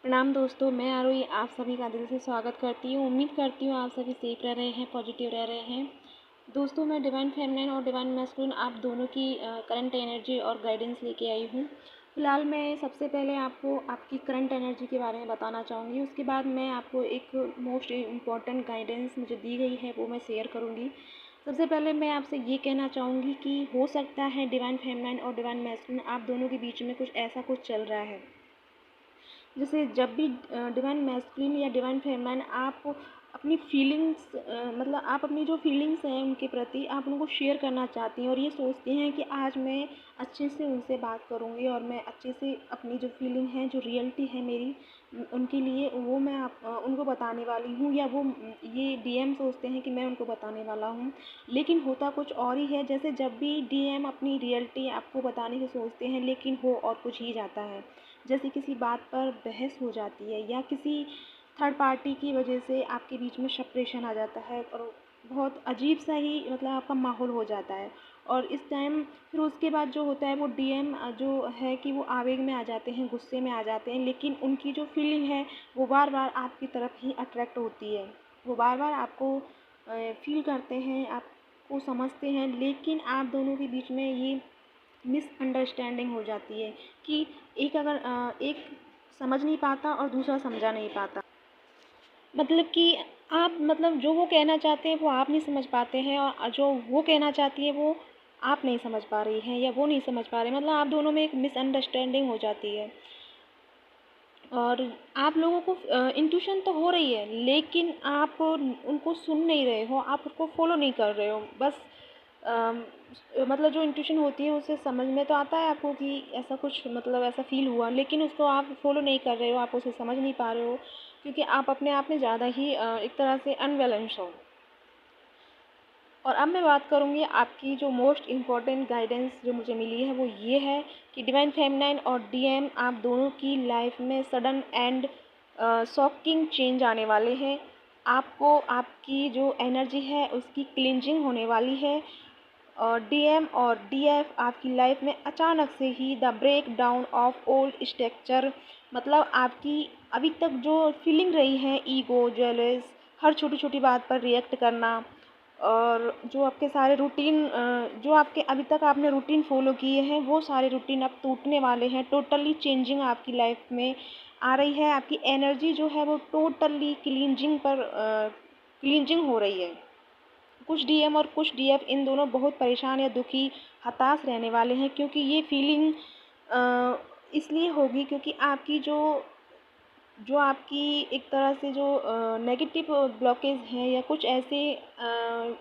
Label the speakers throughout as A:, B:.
A: प्रणाम दोस्तों, मैं आरोही आप सभी का दिल से स्वागत करती हूँ। उम्मीद करती हूँ आप सभी सेफ रह रहे हैं, पॉजिटिव रह रहे हैं। दोस्तों, मैं डिवाइन फेमिनिन और डिवाइन मैस्कुलिन आप दोनों की करंट एनर्जी और गाइडेंस लेके आई हूँ। फिलहाल मैं सबसे पहले आपको आपकी करंट एनर्जी के बारे में बताना चाहूँगी। उसके बाद मैं आपको एक मोस्ट इम्पॉर्टेंट गाइडेंस मुझे दी गई है वो मैं शेयर करूँगी। सबसे पहले मैं आपसे ये कहना चाहूँगी कि हो सकता है डिवाइन फेमिनिन और डिवाइन मैस्कुलिन आप दोनों के बीच में कुछ चल रहा है। जैसे जब भी डिवाइन मैस्कुलिन या डिवाइन फेमिनिन आप अपनी फीलिंग्स मतलब आप अपनी जो फीलिंग्स हैं उनके प्रति आप उनको शेयर करना चाहती हैं और ये सोचती हैं कि आज मैं अच्छे से उनसे बात करूँगी और मैं अच्छे से अपनी जो फीलिंग है, जो रियलिटी है मेरी उनके लिए वो मैं उनको बताने वाली हूँ, या वो ये डीएम सोचते हैं कि मैं उनको बताने वाला हूँ। लेकिन होता कुछ और ही है। जैसे जब भी डीएम अपनी रियलिटी आपको बताने की सोचते हैं लेकिन हो और कुछ ही जाता है। जैसे किसी बात पर बहस हो जाती है या किसी थर्ड पार्टी की वजह से आपके बीच में सेपरेशन आ जाता है और बहुत अजीब सा ही मतलब आपका माहौल हो जाता है। और इस टाइम फिर उसके बाद जो होता है वो डीएम जो है कि वो आवेग में आ जाते हैं, गुस्से में आ जाते हैं, लेकिन उनकी जो फीलिंग है वो बार बार आपकी तरफ ही अट्रैक्ट होती है। वो बार बार आपको फील करते हैं, आपको समझते हैं, लेकिन आप दोनों के बीच में ये मिसअंडरस्टैंडिंग हो जाती है कि एक समझ नहीं पाता और दूसरा समझा नहीं पाता। मतलब कि आप मतलब जो वो कहना चाहते हैं वो आप नहीं समझ पाते हैं और जो वो कहना चाहती है वो आप नहीं समझ पा रही हैं या वो नहीं समझ पा रहे, मतलब आप दोनों में एक मिसअंडरस्टैंडिंग हो जाती है। और आप लोगों को इंट्यूशन तो हो रही है लेकिन आप उनको सुन नहीं रहे हो, आप उसको फॉलो नहीं कर रहे हो। बस अम, मतलब जो इंट्यूशन होती है उसे समझ में तो आता है आपको कि ऐसा कुछ मतलब ऐसा फील हुआ, लेकिन उसको आप फॉलो नहीं कर रहे हो, आप उसे समझ नहीं पा रहे हो क्योंकि आप अपने आप में ज़्यादा ही एक तरह से अनबैलेंस हो। और अब मैं बात करूँगी आपकी जो मोस्ट इम्पॉर्टेंट गाइडेंस जो मुझे मिली है वो ये है कि डिवाइन फेमिनाइन और डीएम आप दोनों की लाइफ में सडन एंड शॉकिंग चेंज आने वाले हैं। आपको आपकी जो एनर्जी है उसकी क्लिनजिंग होने वाली है। और डीएम और डीएफ आपकी लाइफ में अचानक से ही the breakdown of old structure, मतलब आपकी अभी तक जो फीलिंग रही है ईगो, जेलस, हर छोटी छोटी बात पर रिएक्ट करना, और जो आपके सारे रूटीन जो आपके अभी तक आपने रूटीन फॉलो किए हैं वो सारे रूटीन अब टूटने वाले हैं। टोटली चेंजिंग आपकी लाइफ में आ रही है। आपकी एनर्जी जो है वो टोटली क्लींजिंग हो रही है। कुछ डीएम और कुछ डीएफ इन दोनों बहुत परेशान या दुखी, हताश रहने वाले हैं क्योंकि ये फीलिंग इसलिए होगी क्योंकि आपकी जो जो आपकी एक तरह से जो नेगेटिव ब्लॉकेज हैं या कुछ ऐसे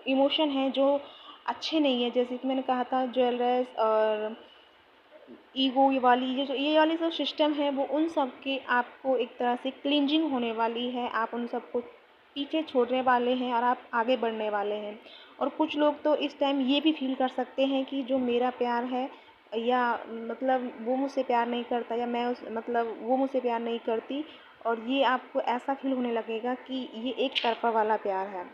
A: इमोशन हैं जो अच्छे नहीं है, जैसे कि मैंने कहा था ज्वेलर्स और ईगो, ये वाली जो सिस्टम है वो उन सब के आपको एक तरह से क्लिंजिंग होने वाली है। आप उन सबको पीछे छोड़ने वाले हैं और आप आगे बढ़ने वाले हैं। और कुछ लोग तो इस टाइम ये भी फील कर सकते हैं कि जो मेरा प्यार है या मतलब वो मुझसे प्यार नहीं करता या मैं उस मतलब वो मुझसे प्यार नहीं करती, और ये आपको ऐसा फील होने लगेगा कि ये एक तरफ़ा वाला प्यार है।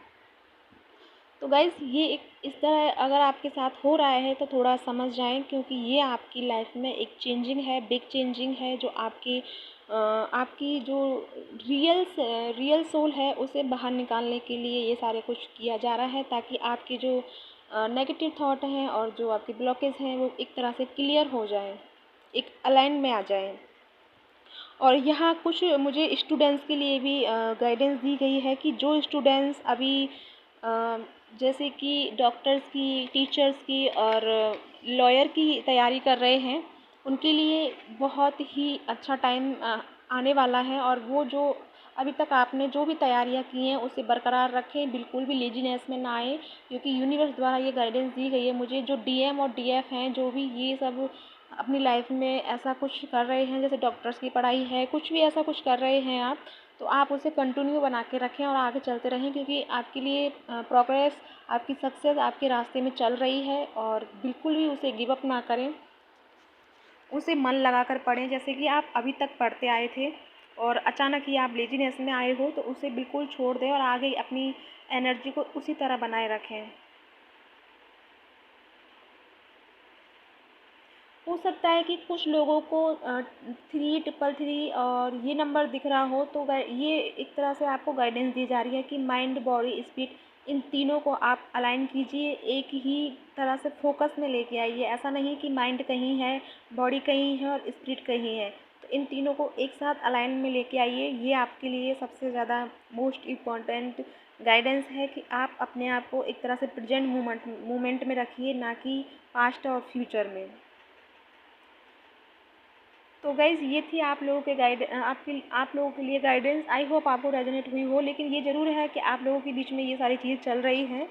A: तो गाइज़ ये एक इस तरह अगर आपके साथ हो रहा है तो थोड़ा समझ जाएं क्योंकि ये आपकी लाइफ में एक चेंजिंग है, बिग चेंजिंग है जो आपकी जो रियल सोल है उसे बाहर निकालने के लिए ये सारे कुछ किया जा रहा है, ताकि आपकी जो नेगेटिव थॉट हैं और जो आपके ब्लॉकेज हैं वो एक तरह से क्लियर हो जाएं, एक अलाइन में आ जाएं। और यहाँ कुछ मुझे स्टूडेंट्स के लिए भी गाइडेंस दी गई है कि जो स्टूडेंट्स अभी जैसे कि डॉक्टर्स की, टीचर्स की और लॉयर की तैयारी कर रहे हैं, उनके लिए बहुत ही अच्छा टाइम आने वाला है। और वो जो अभी तक आपने जो भी तैयारियां की हैं उसे बरकरार रखें, बिल्कुल भी लेजीनेस में ना आए, क्योंकि यूनिवर्स द्वारा ये गाइडेंस दी गई है मुझे। जो डीएम और डीएफ हैं जो भी ये सब अपनी लाइफ में ऐसा कुछ कर रहे हैं, जैसे डॉक्टर्स की पढ़ाई है, कुछ भी ऐसा कुछ कर रहे हैं आप, तो आप उसे कंटिन्यू बना के रखें और आगे चलते रहें, क्योंकि आपके लिए प्रोग्रेस, आपकी सक्सेस आपके रास्ते में चल रही है। और बिल्कुल भी उसे गिव अप ना करें, उसे मन लगाकर पढ़ें जैसे कि आप अभी तक पढ़ते आए थे, और अचानक ही आप लेजीनेस में आए हो तो उसे बिल्कुल छोड़ दें और आगे अपनी एनर्जी को उसी तरह बनाए रखें। हो सकता है कि कुछ लोगों को 333 और ये नंबर दिख रहा हो, तो ये एक तरह से आपको गाइडेंस दी जा रही है कि माइंड, बॉडी, स्पिरिट, इन तीनों को आप अलाइन कीजिए, एक ही तरह से फोकस में लेके आइए। ऐसा नहीं कि माइंड कहीं है, बॉडी कहीं है और स्पिरिट कहीं है, तो इन तीनों को एक साथ अलाइन में लेके आइए। ये आपके लिए सबसे ज़्यादा मोस्ट इम्पॉर्टेंट गाइडेंस है कि आप अपने आप को एक तरह से प्रेजेंट मोमेंट में रखिए, ना कि पास्ट और फ्यूचर में। तो गाइज़ ये थी आप लोगों के आप लोगों के लिए गाइडेंस। आई होप आपको रेजोनेट हुई हो, लेकिन ये ज़रूर है कि आप लोगों के बीच में ये सारी चीज़ चल रही हैं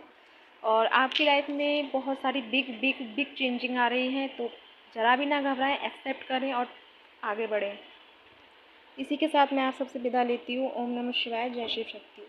A: और आपकी लाइफ में बहुत सारी बिग बिग बिग चेंजिंग आ रही हैं। तो ज़रा भी ना घबराएं, एक्सेप्ट करें और आगे बढ़ें। इसी के साथ मैं आप सबसे विदा लेती हूँ। ओम नमः शिवाय। जय शिव शक्ति।